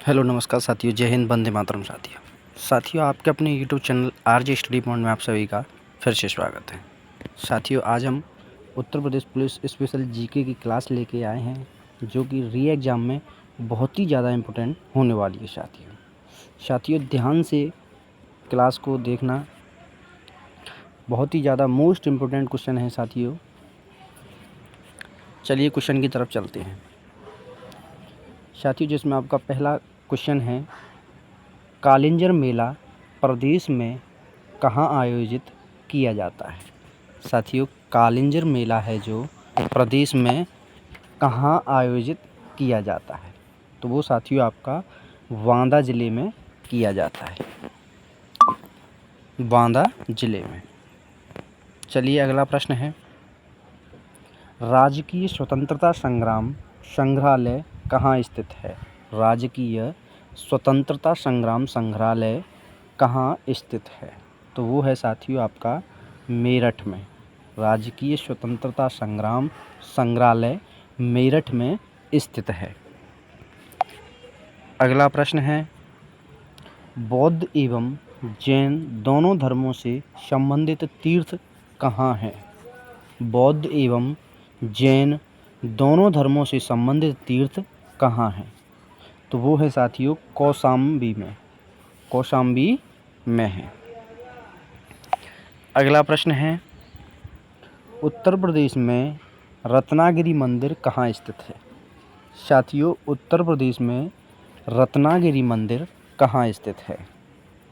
Hello नमस्कार साथियों, जय हिंद, वंदे मातरम। साथियों आपके अपने YouTube channel RJ study point में आप सभी का फिर से स्वागत है। साथियों आज हम Uttar Pradesh police special GK की क्लास लेके आए हैं, जो कि री एग्ज़ाम में बहुत ही ज़्यादा इम्पोर्टेंट होने वाली है। साथियों ध्यान से क्लास को देखना, बहुत ही ज़्यादा मोस्ट इम्पोर्टेंट क्वेश्चन है साथियों। चलिए क्वेश्चन की तरफ चलते हैं साथियों, जिसमें आपका पहला क्वेश्चन है, कालिंजर मेला प्रदेश में कहाँ आयोजित किया जाता है। साथियों कालिंजर मेला है जो प्रदेश में कहाँ आयोजित किया जाता है, तो वो साथियों आपका बांदा ज़िले में किया जाता है, बांदा ज़िले में। चलिए अगला प्रश्न है, राजकीय स्वतंत्रता संग्राम संग्रहालय कहाँ स्थित है। राजकीय स्वतंत्रता संग्राम संग्रहालय कहाँ स्थित है, तो वो है साथियों आपका मेरठ में। राजकीय स्वतंत्रता संग्राम संग्रहालय मेरठ में स्थित है। अगला प्रश्न है, बौद्ध एवं जैन दोनों धर्मों से संबंधित तीर्थ कहाँ हैं। बौद्ध एवं जैन दोनों धर्मों से संबंधित तीर्थ कहाँ हैं, तो वो है साथियों कौशाम्बी में। कौशाम्बी में है। अगला प्रश्न है, उत्तर प्रदेश में रत्नागिरी मंदिर कहाँ स्थित है। साथियों उत्तर प्रदेश में रत्नागिरी मंदिर कहाँ स्थित है।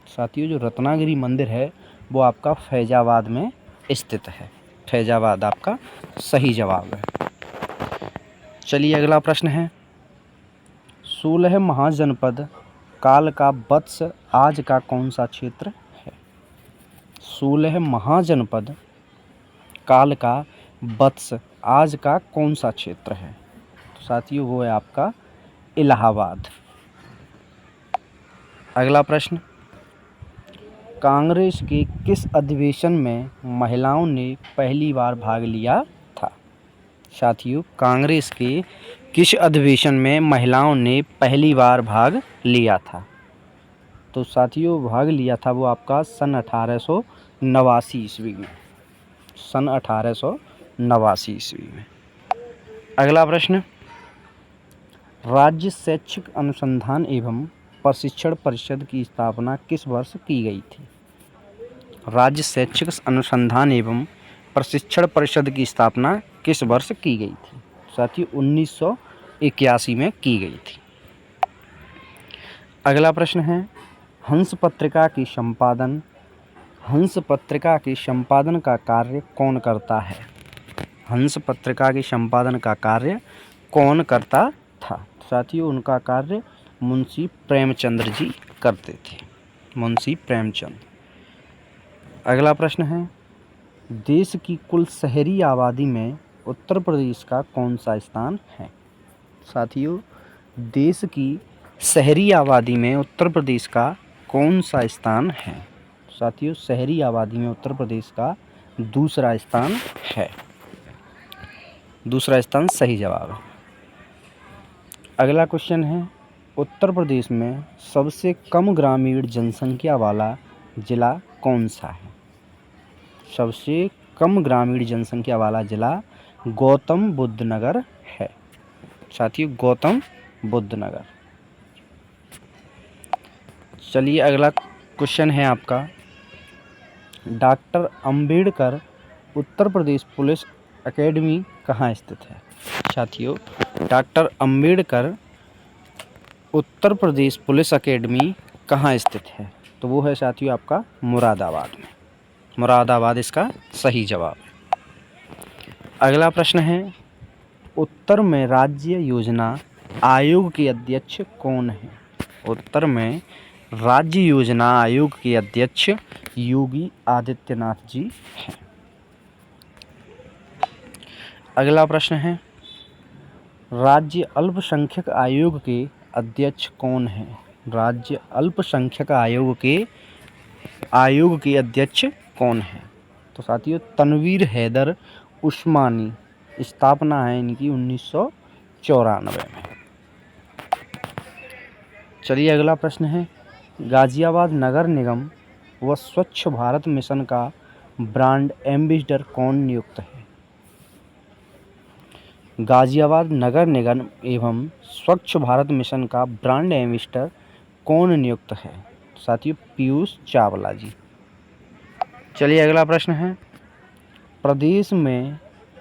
साथियों जो रत्नागिरी मंदिर है वो आपका फैजाबाद में स्थित है। फैजाबाद आपका सही जवाब है। चलिए अगला प्रश्न है, 16 महाजनपद काल का वत्स आज का कौन सा क्षेत्र है। 16 महाजनपद काल का वत्स आज का कौन सा क्षेत्र है, तो साथियों वो है आपका इलाहाबाद। अगला प्रश्न, कांग्रेस के किस अधिवेशन में महिलाओं ने पहली बार भाग लिया था। साथियों कांग्रेस के किस अधिवेशन में महिलाओं ने पहली बार भाग लिया था, तो साथियों भाग लिया था वो आपका सन 1889 ईस्वी में। सन 1889 ईस्वी में। अगला प्रश्न, राज्य शैक्षिक अनुसंधान एवं प्रशिक्षण परिषद की स्थापना किस वर्ष की गई थी। राज्य शैक्षिक अनुसंधान एवं प्रशिक्षण परिषद की स्थापना किस वर्ष की गई थी। साथियों 1981 में की गई थी। अगला प्रश्न है, हंस पत्रिका की संपादन का कार्य कौन करता है। हंस पत्रिका के संपादन का कार्य कौन करता था। साथियों उनका कार्य मुंशी प्रेमचंद्र जी करते थे। मुंशी प्रेमचंद। अगला प्रश्न है, देश की कुल शहरी आबादी में उत्तर प्रदेश का कौन सा स्थान है। साथियों देश की शहरी आबादी में उत्तर प्रदेश का कौन सा स्थान है। साथियों शहरी आबादी में उत्तर प्रदेश का दूसरा स्थान है। दूसरा स्थान सही जवाब है। अगला क्वेश्चन है, उत्तर प्रदेश में सबसे कम ग्रामीण जनसंख्या वाला जिला कौन सा है। सबसे कम ग्रामीण जनसंख्या वाला जिला गौतम बुद्ध नगर है। साथियों गौतम बुद्ध नगर। चलिए अगला क्वेश्चन है आपका, doctor Ambedkar Uttar Pradesh police academy कहाँ स्थित है। साथियों doctor Ambedkar Uttar Pradesh police academy कहाँ स्थित है, तो वो है साथियों आपका मुरादाबाद में। मुरादाबाद इसका सही जवाब है। अगला प्रश्न है, उत्तर में राज्य योजना आयोग के अध्यक्ष कौन है। उत्तर में राज्य योजना आयोग के अध्यक्ष योगी आदित्यनाथ जी हैं। अगला प्रश्न है, राज्य अल्पसंख्यक आयोग के अध्यक्ष कौन है। राज्य अल्पसंख्यक आयोग के अध्यक्ष कौन है, तो साथियों तनवीर हैदर उस्मानी। स्थापना है इनकी 1994 में। चलिए अगला प्रश्न है, गाजियाबाद नगर निगम व स्वच्छ भारत मिशन का ब्रांड एम्बेसडर कौन नियुक्त है? गाजियाबाद नगर निगम एवं स्वच्छ भारत मिशन का ब्रांड एम्बेसडर कौन नियुक्त है? साथियों, पीयूष चावला जी। चलिए अगला प्रश्न है, प्रदेश में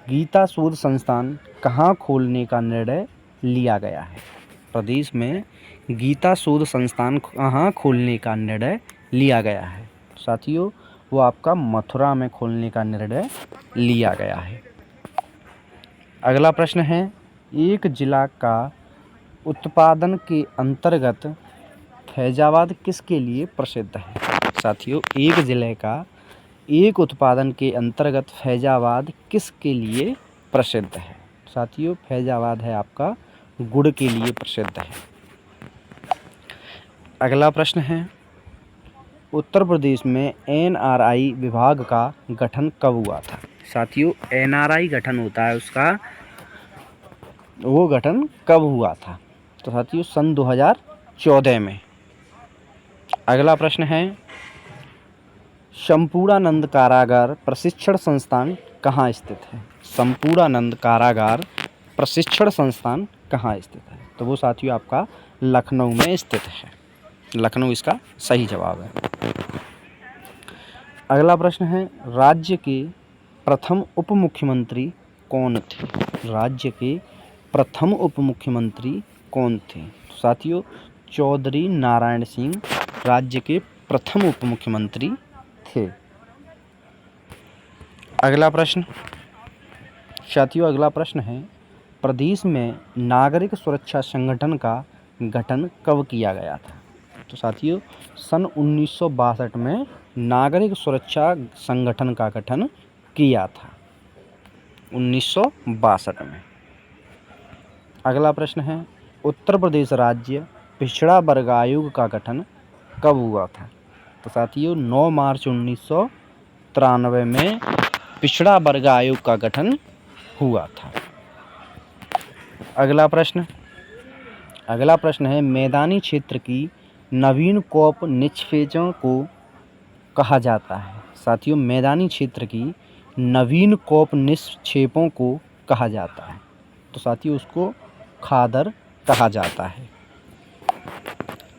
गीता शोध संस्थान कहाँ खोलने का निर्णय लिया गया है? प्रदेश में गीता शोध संस्थान कहाँ खोलने का निर्णय लिया गया है? साथियों, वो आपका मथुरा में खोलने का निर्णय लिया गया है। अगला प्रश्न है, एक जिला का उत्पादन के अंतर्गत फैजाबाद किसके लिए प्रसिद्ध है? साथियों, एक जिले का एक उत्पादन के अंतर्गत फैजाबाद किसके लिए प्रसिद्ध है? साथियों, फैजाबाद है आपका गुड़ के लिए प्रसिद्ध है। अगला प्रश्न है, उत्तर प्रदेश में NRI विभाग का गठन कब हुआ था? साथियों, NRI गठन होता है उसका, वो गठन कब हुआ था? तो साथियों, सन 2014 में। अगला प्रश्न है, संपूर्णानंद कारागार प्रशिक्षण संस्थान कहाँ स्थित है? संपूर्णानंद कारागार प्रशिक्षण संस्थान कहाँ स्थित है? तो वो साथियों आपका लखनऊ में स्थित है। लखनऊ इसका सही जवाब है। अगला प्रश्न है, राज्य के प्रथम उप मुख्यमंत्री कौन थे? राज्य के प्रथम उप मुख्यमंत्री कौन थे? साथियों, चौधरी नारायण सिंह राज्य के प्रथम उप मुख्यमंत्री थे। अगला प्रश्न, साथियों अगला प्रश्न है, प्रदेश में नागरिक सुरक्षा संगठन का गठन कब किया गया था? तो साथियों, सन 1962 में नागरिक सुरक्षा संगठन का गठन किया था, 1962 में। अगला प्रश्न है, उत्तर प्रदेश राज्य पिछड़ा वर्ग आयोग का गठन कब हुआ था? तो साथियों, 9 मार्च 1993 में पिछड़ा वर्ग आयोग का गठन हुआ था। अगला प्रश्न है, मैदानी क्षेत्र की नवीन कॉप निक्षेपों को कहा जाता है? साथियों, मैदानी क्षेत्र की नवीन कॉप निक्षेपों को कहा जाता है, तो साथियों उसको खादर कहा जाता है।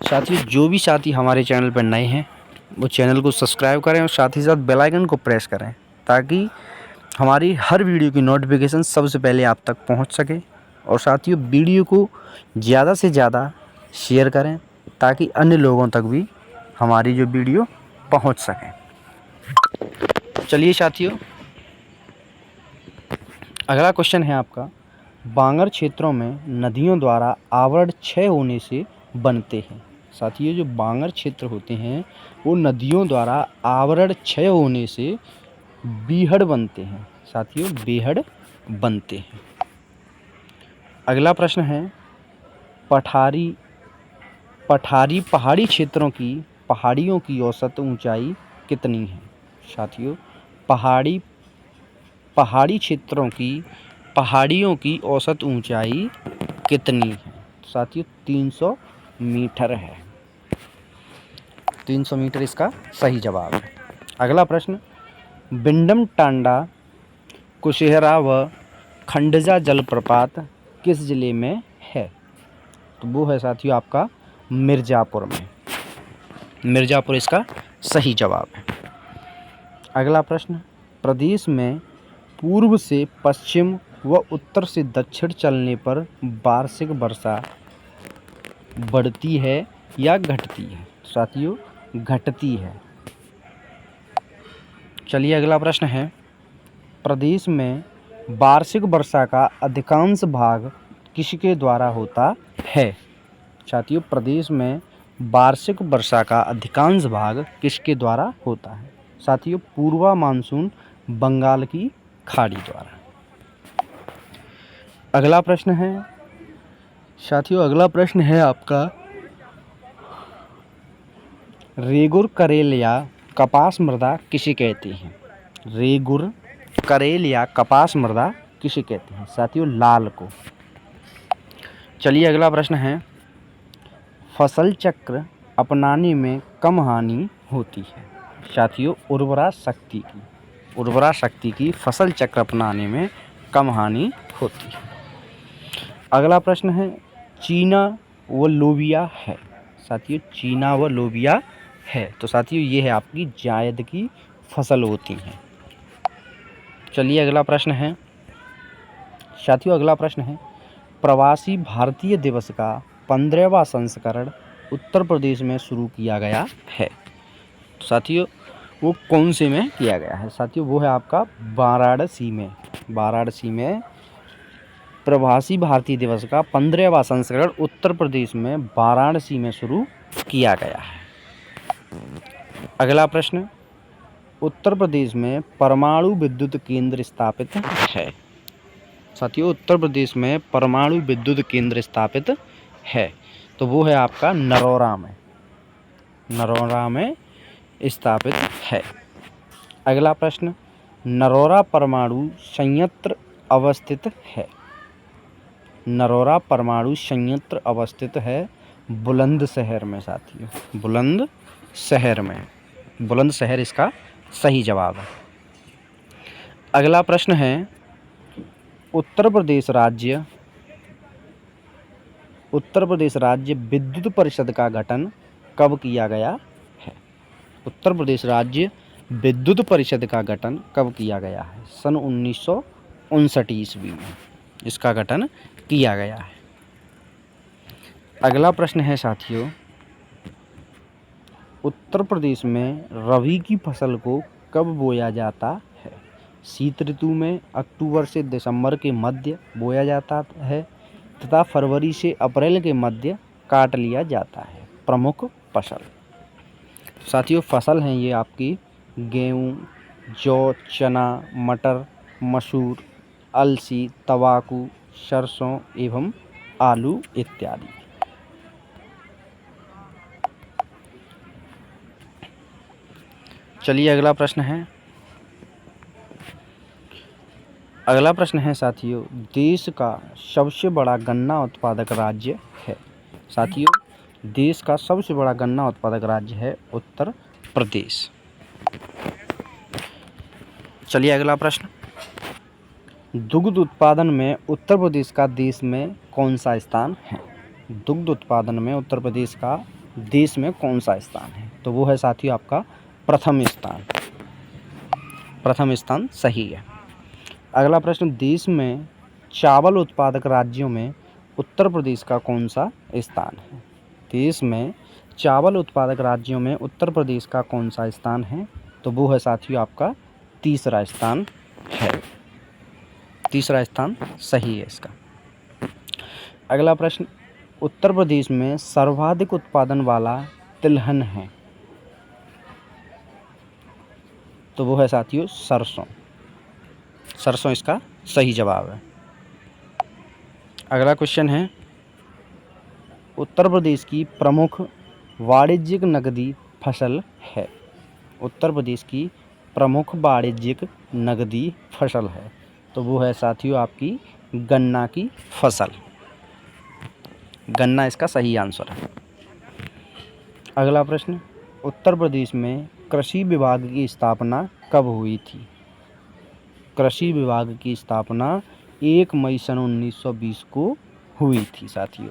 साथियों, जो भी साथी हमारे चैनल पर नए हैं वो चैनल को सब्सक्राइब करें और साथ ही साथ बेल आइकन को प्रेस करें ताकि हमारी हर वीडियो की नोटिफिकेशन सबसे पहले आप तक पहुंच सके। और साथियों, वीडियो को ज़्यादा से ज़्यादा शेयर करें ताकि अन्य लोगों तक भी हमारी जो वीडियो पहुंच सके। चलिए साथियों, अगला क्वेश्चन है आपका, बांगर क्षेत्रों में नदियों द्वारा आवरण क्षय होने से बनते हैं। साथियों, जो बांगर क्षेत्र होते हैं वो नदियों द्वारा आवरण क्षय होने से बीहड़ बनते हैं। साथियों, बीहड़ बनते हैं। अगला प्रश्न है, पठारी पहाड़ी क्षेत्रों की पहाड़ियों की औसत ऊंचाई कितनी है? साथियों, पहाड़ी क्षेत्रों की पहाड़ियों की औसत ऊंचाई कितनी है? साथियों, 300 मीटर है। 300 मीटर इसका सही जवाब है। अगला प्रश्न, बिंडम टांडा कुशेहरा व खंडजा जलप्रपात किस जिले में है? तो वो है साथियों आपका मिर्ज़ापुर में। मिर्ज़ापुर इसका सही जवाब है। अगला प्रश्न, प्रदेश में पूर्व से पश्चिम व उत्तर से दक्षिण चलने पर वार्षिक वर्षा बढ़ती है या घटती है? साथियों, घटती है। चलिए अगला प्रश्न है, प्रदेश में वार्षिक वर्षा का अधिकांश भाग किसके द्वारा होता है? साथियों, प्रदेश में वार्षिक वर्षा का अधिकांश भाग किसके द्वारा होता है? साथियों, पूर्वा मानसून बंगाल की खाड़ी द्वारा। अगला प्रश्न है साथियों, अगला प्रश्न है आपका, रेगुर करेल या कपास मृदा किसे कहते हैं? रेगुर करेल या कपास मृदा किसे कहते हैं? साथियों, लाल को। चलिए अगला प्रश्न है, फसल चक्र अपनाने में कम हानि होती है? साथियों, उर्वरा शक्ति की फसल चक्र अपनाने में कम हानि होती है। अगला प्रश्न है, चीना व लोबिया है। साथियों, चीना व लोबिया है। तो साथियों, ये है आपकी जायद की फसल होती हैं। चलिए अगला प्रश्न है। साथियों, अगला प्रश्न है, प्रवासी भारतीय दिवस का 15वां संस्करण उत्तर प्रदेश में शुरू किया गया है। तो साथियों, वो कौन से में किया गया है? साथियों, वो है आपका वाराणसी में प्रवासी भारतीय दिवस का 15वां संस्करण उत्तर प्रदेश में वाराणसी में शुरू किया गया है। अगला प्रश्न, उत्तर प्रदेश में परमाणु विद्युत केंद्र स्थापित है। साथियों, उत्तर प्रदेश में परमाणु विद्युत केंद्र स्थापित है। तो वो है आपका नरोरा में स्थापित है। अगला प्रश्न, नरोरा परमाणु संयंत्र अवस्थित है। नरोरा परमाणु संयंत्र अवस्थित है बुलंदशहर में। साथियों, बुलंदशहर इसका सही जवाब है। अगला प्रश्न है, उत्तर प्रदेश राज्य विद्युत परिषद का गठन कब किया गया है? उत्तर प्रदेश राज्य विद्युत परिषद का गठन कब किया गया है? सन 1959 ईस्वी में इसका गठन किया गया है। अगला प्रश्न है साथियों, उत्तर प्रदेश में रबी की फसल को कब बोया जाता है? शीत ऋतु में अक्टूबर से दिसंबर के मध्य बोया जाता है तथा फरवरी से अप्रैल के मध्य काट लिया जाता है। प्रमुख फसल। साथियों, फसल हैं ये आपकी गेहूँ, जौ, चना, मटर, मसूर, अलसी, तंबाकू, सरसों एवं आलू इत्यादि। चलिए अगला प्रश्न है। अगला प्रश्न है साथियों, देश का सबसे बड़ा गन्ना उत्पादक राज्य है। साथियों, देश का सबसे बड़ा गन्ना उत्पादक राज्य है उत्तर प्रदेश। चलिए अगला प्रश्न, दुग्ध उत्पादन में उत्तर प्रदेश का देश में कौन सा स्थान है? दुग्ध उत्पादन में उत्तर प्रदेश का देश में कौन सा स्थान है? तो वो है साथियों आपका प्रथम स्थान सही है। अगला प्रश्न, देश में चावल उत्पादक राज्यों में उत्तर प्रदेश का कौन सा स्थान है? देश में चावल उत्पादक राज्यों में उत्तर प्रदेश का कौन सा स्थान है? तो वो है साथियों आपका तीसरा स्थान है। तीसरा स्थान सही है इसका। अगला प्रश्न, उत्तर प्रदेश में सर्वाधिक उत्पादन वाला तिलहन है। तो वो है साथियों सरसों इसका सही जवाब है। अगला क्वेश्चन है, उत्तर प्रदेश की प्रमुख वाणिज्यिक नकदी फसल है। उत्तर प्रदेश की प्रमुख वाणिज्यिक नकदी फसल है। तो वो है साथियों आपकी गन्ना की फसल। गन्ना इसका सही आंसर है। अगला प्रश्न, उत्तर प्रदेश में कृषि विभाग की स्थापना कब हुई थी? कृषि विभाग की स्थापना 1 मई सन 1920 को हुई थी साथियों,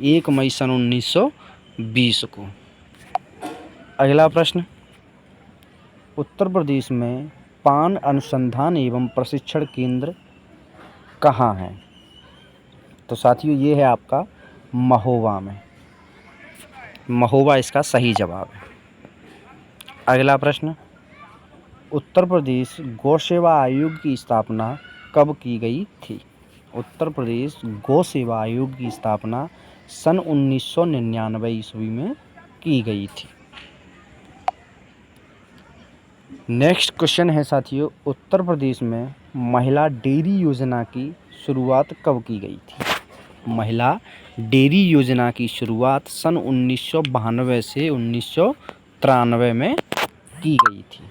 1 मई सन 1920 को। अगला प्रश्न, उत्तर प्रदेश में पान अनुसंधान एवं प्रशिक्षण केंद्र कहाँ है? तो साथियों, ये है आपका महोबा में। महोबा इसका सही जवाब है। अगला प्रश्न, उत्तर प्रदेश गौ सेवा आयोग की स्थापना कब की गई थी? उत्तर प्रदेश गौ सेवा आयोग की स्थापना सन 1999 ईस्वी में की गई थी। नेक्स्ट क्वेश्चन है साथियों, उत्तर प्रदेश में महिला डेयरी योजना की शुरुआत कब की गई थी? महिला डेयरी योजना की शुरुआत सन 1992 से 1993 में की गई थी।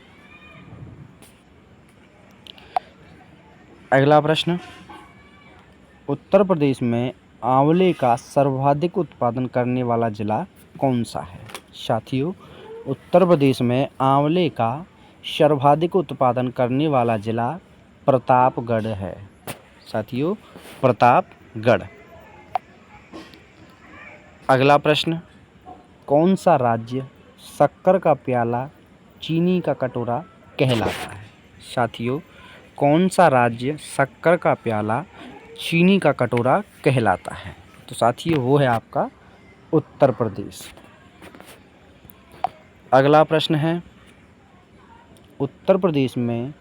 अगला प्रश्न, उत्तर प्रदेश में आंवले का सर्वाधिक उत्पादन करने वाला जिला कौन सा है? साथियों, उत्तर प्रदेश में आंवले का सर्वाधिक उत्पादन करने वाला जिला प्रतापगढ़ है। साथियों, प्रतापगढ़। अगला प्रश्न, कौन सा राज्य शक्कर का प्याला चीनी का कटोरा कहलाता है? साथियों, कौन सा राज्य शक्कर का प्याला चीनी का कटोरा कहलाता है? तो साथियों, वो है आपका उत्तर प्रदेश। अगला प्रश्न है, उत्तर प्रदेश में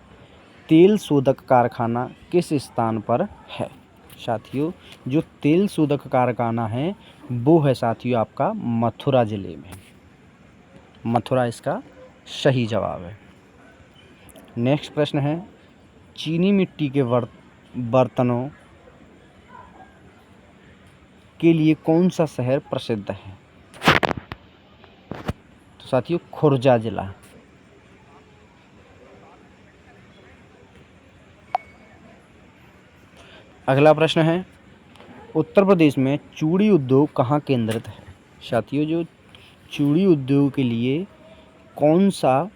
तेल शोधक कारखाना किस स्थान पर है? साथियों, जो तेल शोधक कारखाना है वो है साथियों आपका मथुरा जिले में। मथुरा इसका सही जवाब है। नेक्स्ट प्रश्न है, चीनी मिट्टी के बर्तनों के लिए कौन सा शहर प्रसिद्ध है? तो साथियों, खुर्जा जिला। अगला प्रश्न है, उत्तर प्रदेश में चूड़ी उद्योग कहाँ केंद्रित है? साथियों, जो चूड़ी उद्योग के लिए कौन सा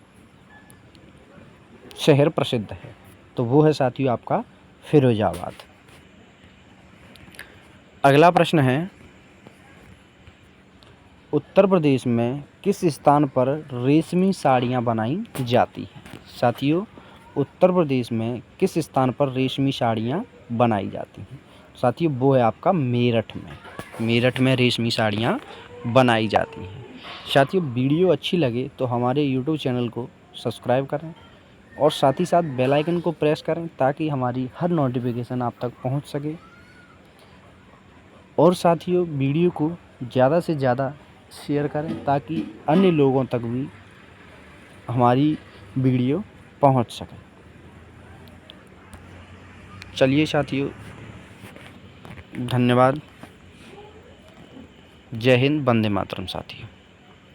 शहर प्रसिद्ध है? तो वो है साथियों आपका फिरोजाबाद। अगला प्रश्न है, उत्तर प्रदेश में किस स्थान पर रेशमी साड़ियाँ बनाई जाती हैं? साथियों, उत्तर प्रदेश में किस स्थान पर रेशमी साड़ियाँ बनाई जाती हैं? साथियों, वो है आपका मेरठ में। मेरठ में रेशमी साड़ियाँ बनाई जाती हैं। साथियों, वीडियो अच्छी लगे तो हमारे यूट्यूब चैनल को सब्सक्राइब करें और साथ ही साथ बेल आइकन को प्रेस करें ताकि हमारी हर नोटिफिकेशन आप तक पहुंच सके। और साथियों, वीडियो को ज़्यादा से ज़्यादा शेयर करें ताकि अन्य लोगों तक भी हमारी वीडियो पहुंच सके। चलिए साथियों, धन्यवाद। जय हिंद, वंदे मातरम साथियों।